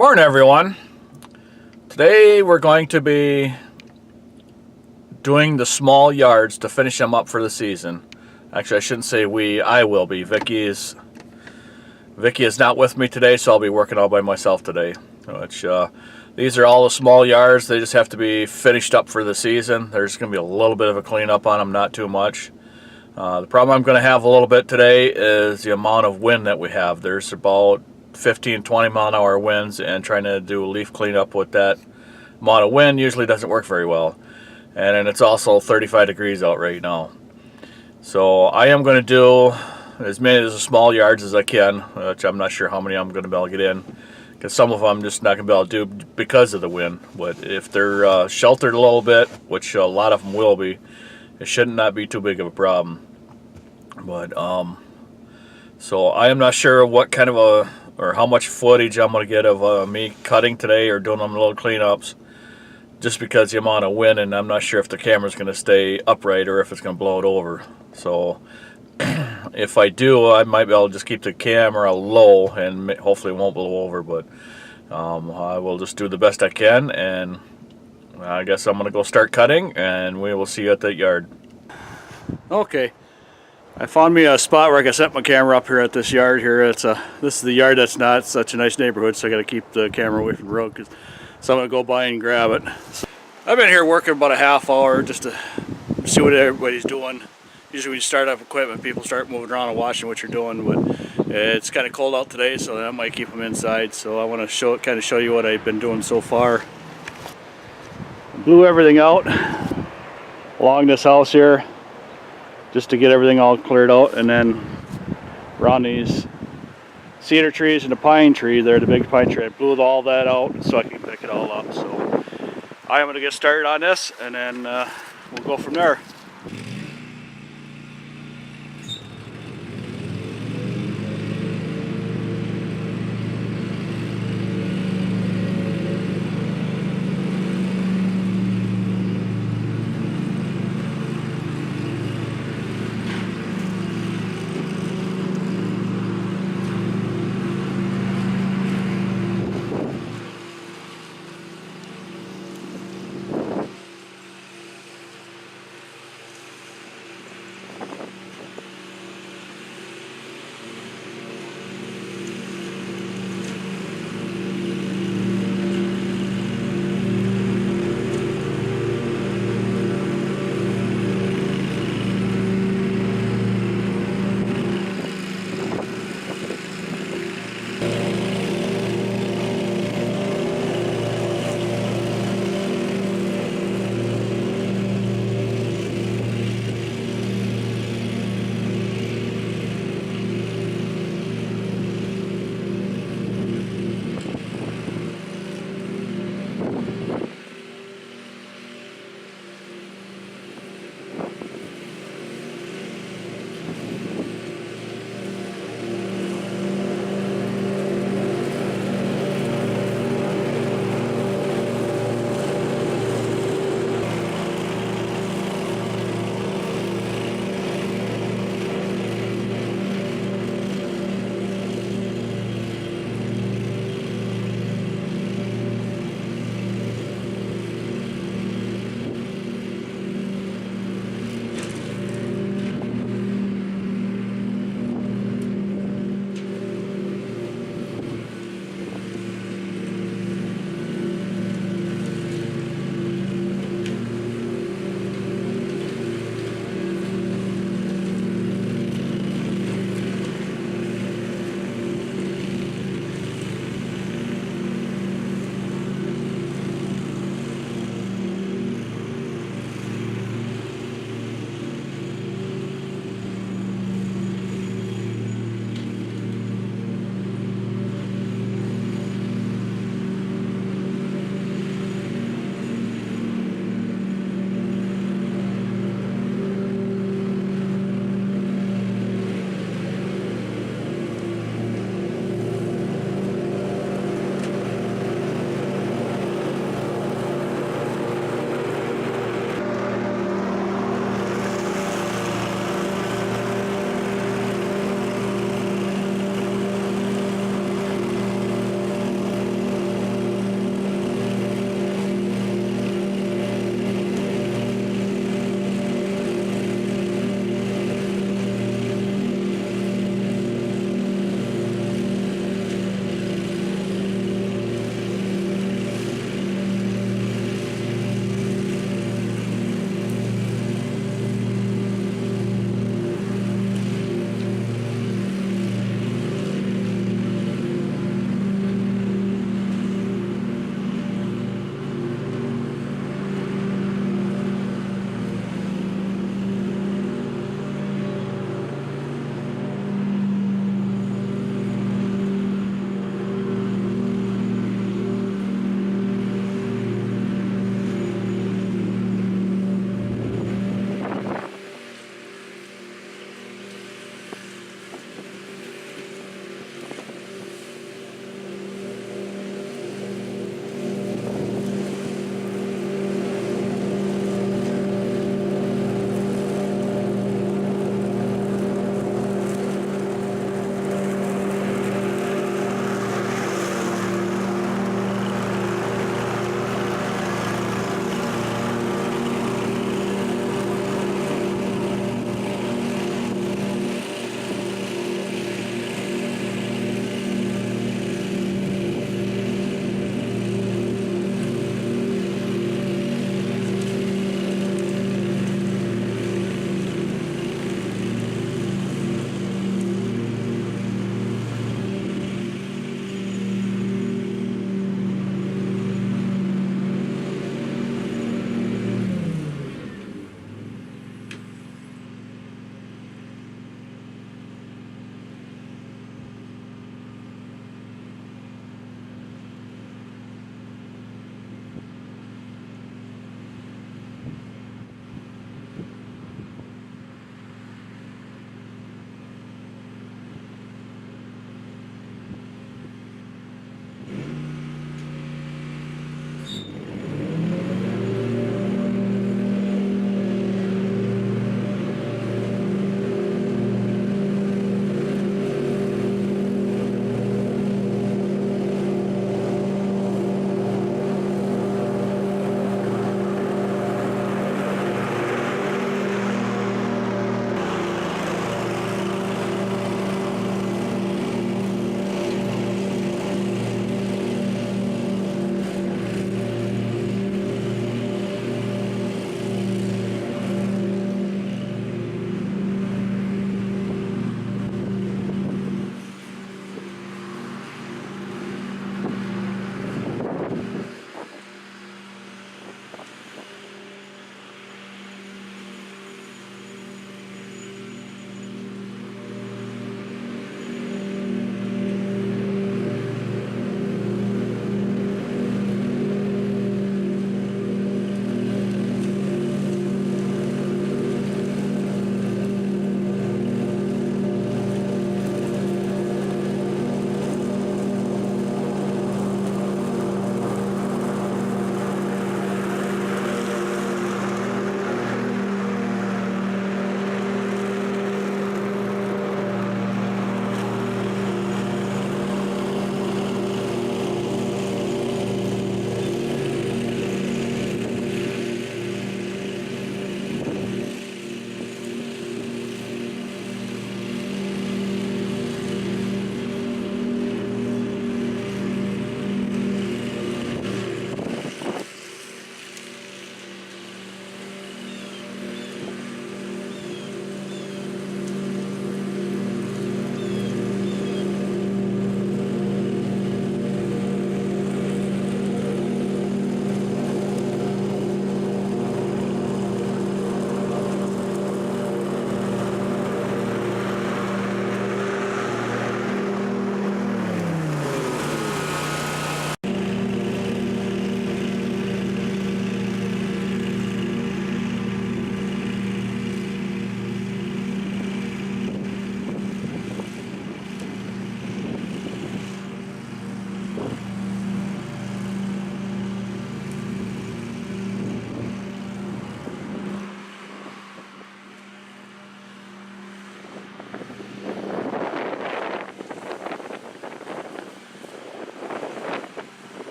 Morning, everyone. Today we're going to be doing the small yards to finish them up for the season. Actually, I shouldn't say we. I will be. Vicky is not with me today, so I'll be working all by myself today. These are all the small yards. They just have to be finished up for the season. There's going to be a little bit of a cleanup on them, not too much. The problem I'm going to have a little bit today is the amount of wind that we have. There's about 15-20 mile an hour winds, and trying to do a leaf cleanup with that amount of wind usually doesn't work very well. And then it's also 35 degrees out right now. So I am going to do as many of the small yards as I can, which I'm not sure how many I'm going to be able to get in, because some of them I'm just not going to be able to do because of the wind. But if they're sheltered a little bit, which a lot of them will be, it should not be too big of a problem. But so I am not sure what kind of or how much footage I'm going to get of me cutting today or doing them little cleanups, just because the amount of wind, and I'm not sure if the camera's going to stay upright or if it's going to blow it over. So if I do, I might be able to just keep the camera low and hopefully it won't blow over, but I will just do the best I can, and I guess I'm going to go start cutting, and we will see you at the yard. Okay. I found me a spot where I can set my camera up here at this yard here. This is the yard that's not such a nice neighborhood, so I got to keep the camera away from the road because someone will go by and grab it. So I've been here working about a half hour just to see what everybody's doing. Usually when you start up equipment, people start moving around and watching what you're doing, but it's kind of cold out today, so that might keep them inside. So I want to kind of show you what I've been doing so far. Blew everything out along this house here, just to get everything all cleared out, and then around these cedar trees and the pine tree there, the big pine tree, I blew all that out so I can pick it all up. So I am going to get started on this, and then we'll go from there.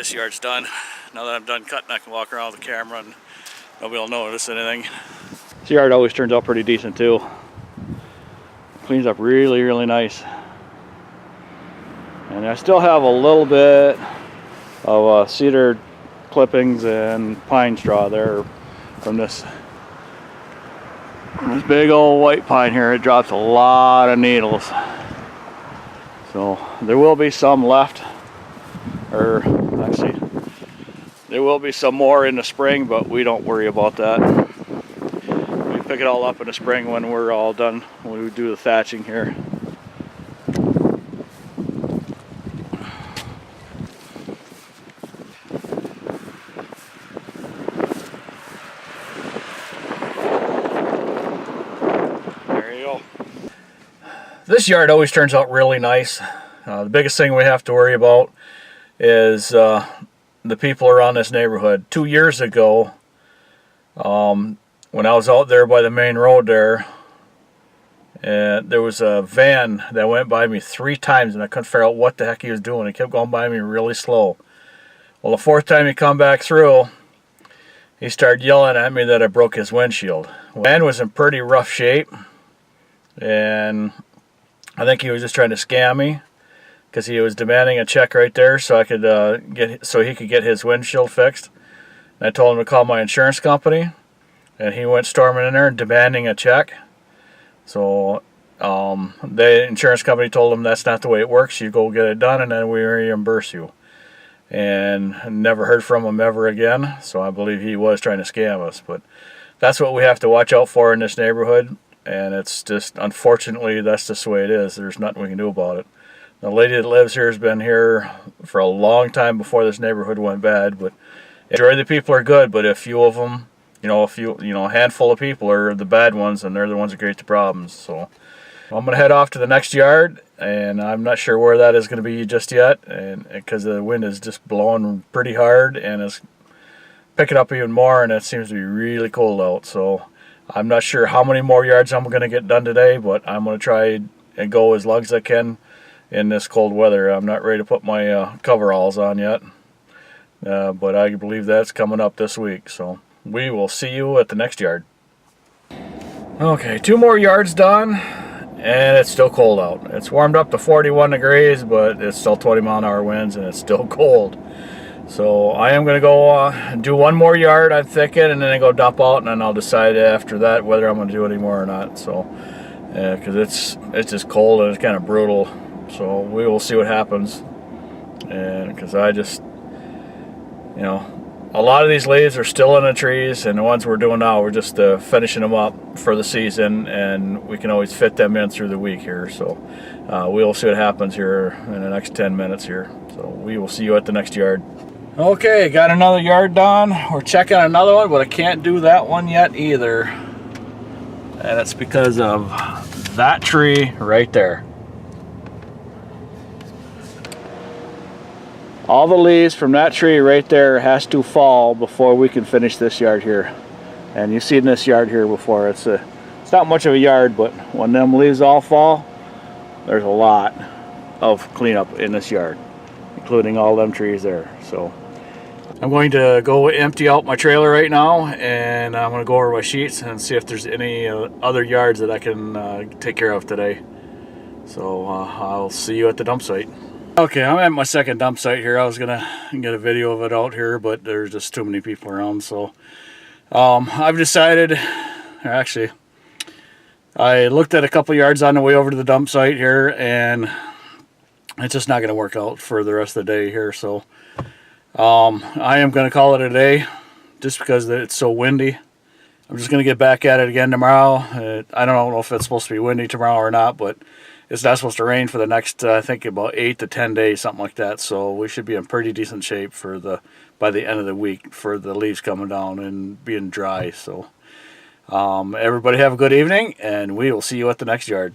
this yard's done. Now that I'm done cutting, I can walk around with the camera and nobody will notice anything. This yard always turns out pretty decent too. Cleans up really, really nice. And I still have a little bit of cedar clippings and pine straw there from this big old white pine here. It drops a lot of needles. So there will be some left, or actually there will be some more in the spring, but we don't worry about that. We pick it all up in the spring when we're all done, when we do the thatching here. This yard always turns out really nice. The biggest thing we have to worry about is the people around this neighborhood. 2 years ago, when I was out there by the main road there, and there was a van that went by me 3 times and I couldn't figure out what the heck he was doing. He kept going by me really slow. Well, the 4th time he come back through, he started yelling at me that I broke his windshield. The van was in pretty rough shape, and I think he was just trying to scam me because he was demanding a check right there so I could he could get his windshield fixed. And I told him to call my insurance company, and he went storming in there and demanding a check. So the insurance company told him that's not the way it works. You go get it done and then we reimburse you. And never heard from him ever again. So I believe he was trying to scam us. But that's what we have to watch out for in this neighborhood. And it's just, unfortunately, that's just the way it is. There's nothing we can do about it. The lady that lives here has been here for a long time before this neighborhood went bad. But the majority of the people are good, but a few of them, a handful of people are the bad ones, and they're the ones that create the problems. So I'm going to head off to the next yard, and I'm not sure where that is going to be just yet, and because the wind is just blowing pretty hard, and it's picking up even more, and it seems to be really cold out. So I'm not sure how many more yards I'm going to get done today, but I'm going to try and go as long as I can in this cold weather. I'm not ready to put my coveralls on yet, but I believe that's coming up this week. So we will see you at the next yard. Okay, 2 more yards done, and it's still cold out. It's warmed up to 41 degrees, but it's still 20-mile-an-hour winds, and it's still cold. So I am going to go do 1 more yard, I'm thinking, and then I go dump out, and then I'll decide after that whether I'm going to do any more or not. So, because it's just cold and it's kind of brutal. So we will see what happens. And because I just, a lot of these leaves are still in the trees, and the ones we're doing now, we're just finishing them up for the season, and we can always fit them in through the week here. So we'll see what happens here in the next 10 minutes here. So we will see you at the next yard. Okay, got another yard done. We're checking another one, but I can't do that one yet either. And it's because of that tree right there. All the leaves from that tree right there has to fall before we can finish this yard here. And you've seen this yard here before. It's not much of a yard, but when them leaves all fall, there's a lot of cleanup in this yard, including all them trees there. So I'm going to go empty out my trailer right now, and I'm going to go over my sheets and see if there's any other yards that I can take care of today. So I'll see you at the dump site. Okay, I'm at my second dump site here. I was going to get a video of it out here, but there's just too many people around. So I've decided, actually, I looked at a couple yards on the way over to the dump site here, and it's just not going to work out for the rest of the day here. So I am going to call it a day just because it's so windy. I'm just going to get back at it again tomorrow. I don't know if it's supposed to be windy tomorrow or not, but it's not supposed to rain for the next, I think, about 8 to 10 days, something like that. So we should be in pretty decent shape by the end of the week for the leaves coming down and being dry. So everybody have a good evening, and we will see you at the next yard.